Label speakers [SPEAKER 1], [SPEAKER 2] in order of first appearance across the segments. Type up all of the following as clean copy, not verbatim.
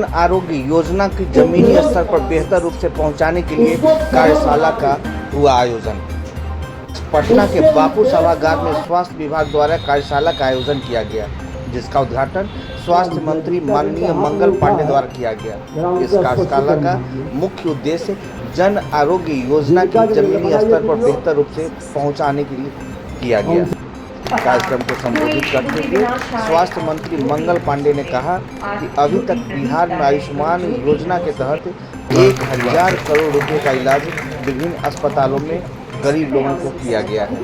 [SPEAKER 1] जन आरोग्य योजना की जमीनी स्तर पर बेहतर रूप से पहुंचाने के लिए कार्यशाला का हुआ आयोजन। पटना के बापू सभागार में स्वास्थ्य विभाग द्वारा कार्यशाला का आयोजन किया गया, जिसका उद्घाटन स्वास्थ्य मंत्री माननीय मंगल पांडे द्वारा किया गया। इस कार्यशाला का मुख्य उद्देश्य जन आरोग्य योजना की जमीनी स्तर पर बेहतर रूप से पहुंचाने के लिए किया गया। कार्यक्रम को संबोधित करते हुए स्वास्थ्य मंत्री मंगल पांडे ने कहा कि अभी तक बिहार में आयुष्मान योजना के तहत 1000 करोड़ रुपए का इलाज विभिन्न अस्पतालों में गरीब लोगों को किया गया है।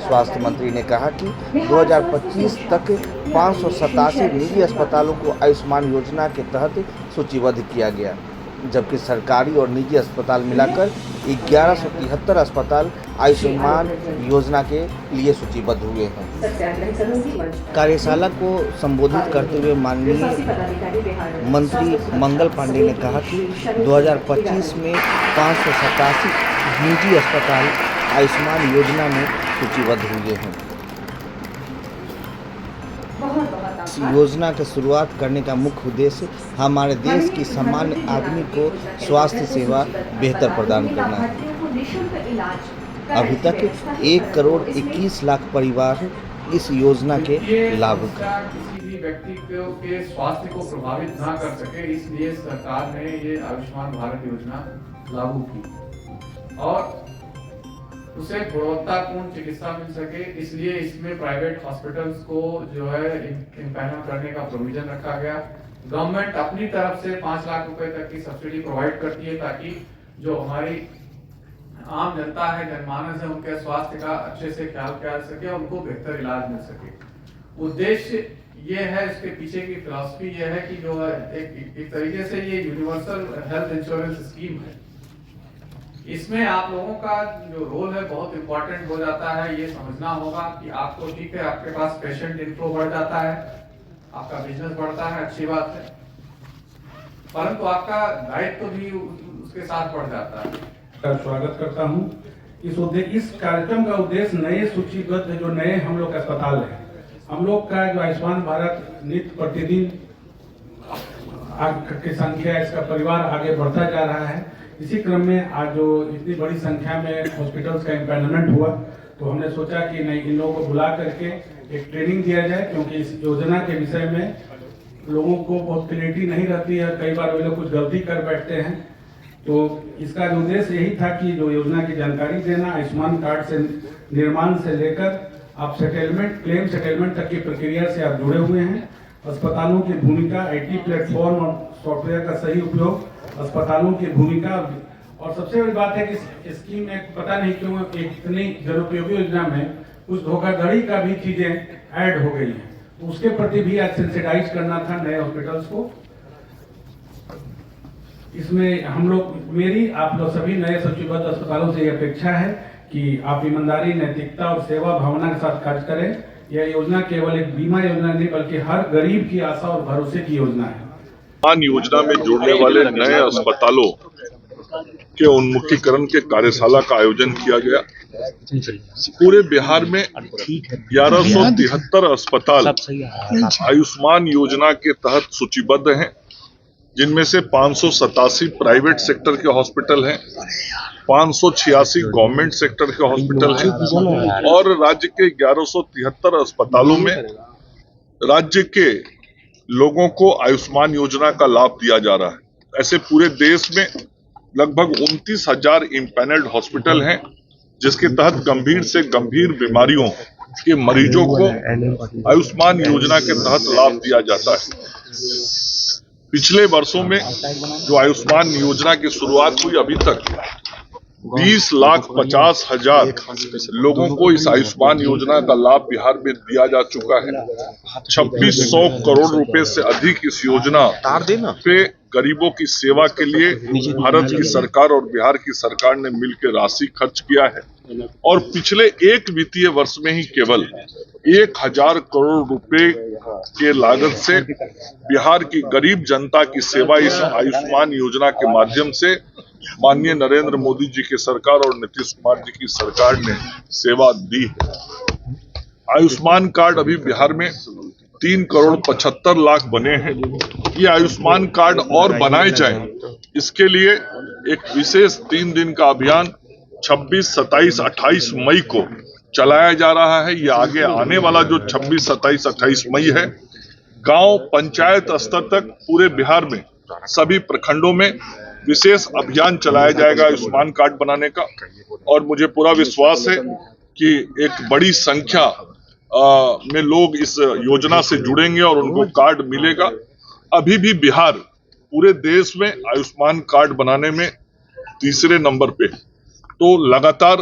[SPEAKER 1] स्वास्थ्य मंत्री ने कहा कि 2025 तक 587 निजी अस्पतालों को आयुष्मान योजना के तहत सूचीबद्ध किया गया, जबकि सरकारी और निजी अस्पताल मिलाकर 1173 अस्पताल आयुष्मान योजना के लिए सूचीबद्ध हुए हैं। कार्यशाला को संबोधित करते हुए माननीय मंत्री मंगल पांडे ने कहा कि 2025 में 587 निजी अस्पताल आयुष्मान योजना में सूचीबद्ध हुए हैं। इस योजना की शुरुआत करने का मुख्य उद्देश्य हमारे देश की सामान्य आदमी को स्वास्थ्य सेवा बेहतर प्रदान करना है। अभी तक 1 करोड़ 21 लाख परिवार इस योजना के लाभुक हैं।
[SPEAKER 2] किसी भी व्यक्ति के स्वास्थ्य को प्रभावित ना कर सके, इसलिए सरकार ने ये आयुष्मान भारत योजना लागू की और उसे गुणवत्तापूर्ण चिकित्सा मिल सके, इसलिए इसमें प्राइवेट हॉस्पिटल्स को जो है इम्पैनल करने का प्रोविजन रखा गया। गवर्नमेंट अपनी तरफ से 5 लाख रुपए तक की सब्सिडी प्रोवाइड करती है ताकि जो हमारी आम जनता है, जनमानस है, उनके स्वास्थ्य का अच्छे से ख्याल किया जा सके और उनको बेहतर इलाज मिल सके। उद्देश्य ये है, इसके पीछे की फिलॉसफी ये है कि जो है एक तरीके से ये यूनिवर्सल हेल्थ इंश्योरेंस स्कीम है। इसमें आप लोगों का जो रोल है बहुत इंपॉर्टेंट हो जाता है। ये समझना होगा कि आपको ठीक है, आपके पास पेशेंट इनफ्लो बढ़ जाता है, आपका बिजनेस बढ़ता है, अच्छी बात है, परंतु आपका दायित्व भी उसके साथ बढ़ जाता है।
[SPEAKER 3] स्वागत करता हूं। इस कार्यक्रम का उद्देश्य नए सूचीबद्ध जो नए हम लोग अस्पताल हैं, हम लोग का जो आयुष्मान भारत नित्य प्रतिदिन की संख्या, इसका परिवार आगे बढ़ता जा रहा है। इसी क्रम में आज जो इतनी बड़ी संख्या में हॉस्पिटल्स का इम्पैनलमेंट हुआ, तो हमने सोचा कि नहीं, इन लोगों को बुला करके एक ट्रेनिंग दिया जाए, क्योंकि इस योजना के विषय में लोगों को बहुत क्लैरिटी नहीं रहती है। कई बार वे लोग कुछ गलती कर बैठते हैं। तो इसका उद्देश्य यही था कि जो योजना की जानकारी देना, आयुष्मान कार्ड से निर्माण से लेकर आप सेटलमेंट, क्लेम सेटलमेंट तक की प्रक्रिया से आप जुड़े हुए हैं। अस्पतालों की भूमिका, IT प्लेटफॉर्म और सॉफ्टवेयर का सही उपयोग, अस्पतालों की भूमिका, और सबसे बड़ी बात है कि स्कीम में पता नहीं क्यों इतनी जनोपयोगी योजना में कुछ धोखाधड़ी का भी चीजें ऐड हो गई हैं, तो उसके प्रति भी आज सेंसिटाइज करना था नए हॉस्पिटल्स को। इसमें हम लोग, मेरी आप लोग सभी नए सूचीबद्ध अस्पतालों से ये अपेक्षा है कि आप ईमानदारी, नैतिकता और सेवा भावना के साथ कार्य करें। यह योजना केवल एक बीमा योजना नहीं, बल्कि हर गरीब की आशा और भरोसे की योजना है।
[SPEAKER 4] आयुष्मान योजना में जुड़ने वाले नए अस्पतालों के उन्मुखीकरण के कार्यशाला का आयोजन किया गया। पूरे बिहार में 1173 अस्पताल आयुष्मान योजना के तहत सूचीबद्ध हैं, जिनमें से 587 प्राइवेट सेक्टर के हॉस्पिटल हैं, 586 गवर्नमेंट सेक्टर के हॉस्पिटल हैं और राज्य के 1173 अस्पतालों में राज्य के लोगों को आयुष्मान योजना का लाभ दिया जा रहा है। ऐसे पूरे देश में लगभग 29,000 इम्पैनल्ड हॉस्पिटल हैं, जिसके तहत गंभीर से गंभीर बीमारियों के मरीजों को आयुष्मान योजना के तहत लाभ दिया जाता है। पिछले वर्षों में जो आयुष्मान योजना की शुरुआत हुई, अभी तक 20,50,000 लोगों को इस आयुष्मान योजना का लाभ बिहार में दिया जा चुका है। 2600 करोड़ रुपए से अधिक इस योजना पे गरीबों की सेवा के लिए भारत की सरकार और बिहार की सरकार ने मिलकर राशि खर्च किया है और पिछले एक वित्तीय वर्ष में ही केवल 1000 करोड़ रुपए के लागत से बिहार की गरीब जनता की सेवा इस आयुष्मान योजना के माध्यम से माननीय नरेंद्र मोदी जी की सरकार और नीतीश कुमार जी की सरकार ने सेवा दी है। आयुष्मान कार्ड अभी बिहार में 3 करोड़ 75 लाख बने हैं ये आयुष्मान कार्ड और बनाए जाए, इसके लिए एक विशेष 3 दिन का अभियान 26, 27, 28 मई को चलाया जा रहा है। ये आगे आने वाला जो 26, 27, 28 मई है, गांव पंचायत स्तर तक पूरे बिहार में सभी प्रखंडों में विशेष अभियान चलाया जाएगा आयुष्मान कार्ड बनाने का। और मुझे पूरा विश्वास है कि एक बड़ी संख्या में लोग इस योजना से जुड़ेंगे और उनको कार्ड मिलेगा। अभी भी बिहार पूरे देश में आयुष्मान कार्ड बनाने में तीसरे नंबर पे। तो लगातार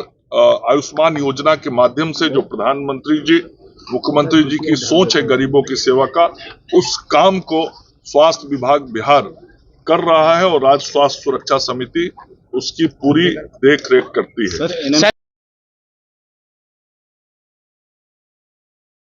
[SPEAKER 4] आयुष्मान योजना के माध्यम से जो प्रधानमंत्री जी, मुख्यमंत्री जी की सोच है गरीबों की सेवा का, उस काम को स्वास्थ्य विभाग बिहार कर रहा है और राज्य स्वास्थ्य सुरक्षा समिति उसकी पूरी देख रेख करती है।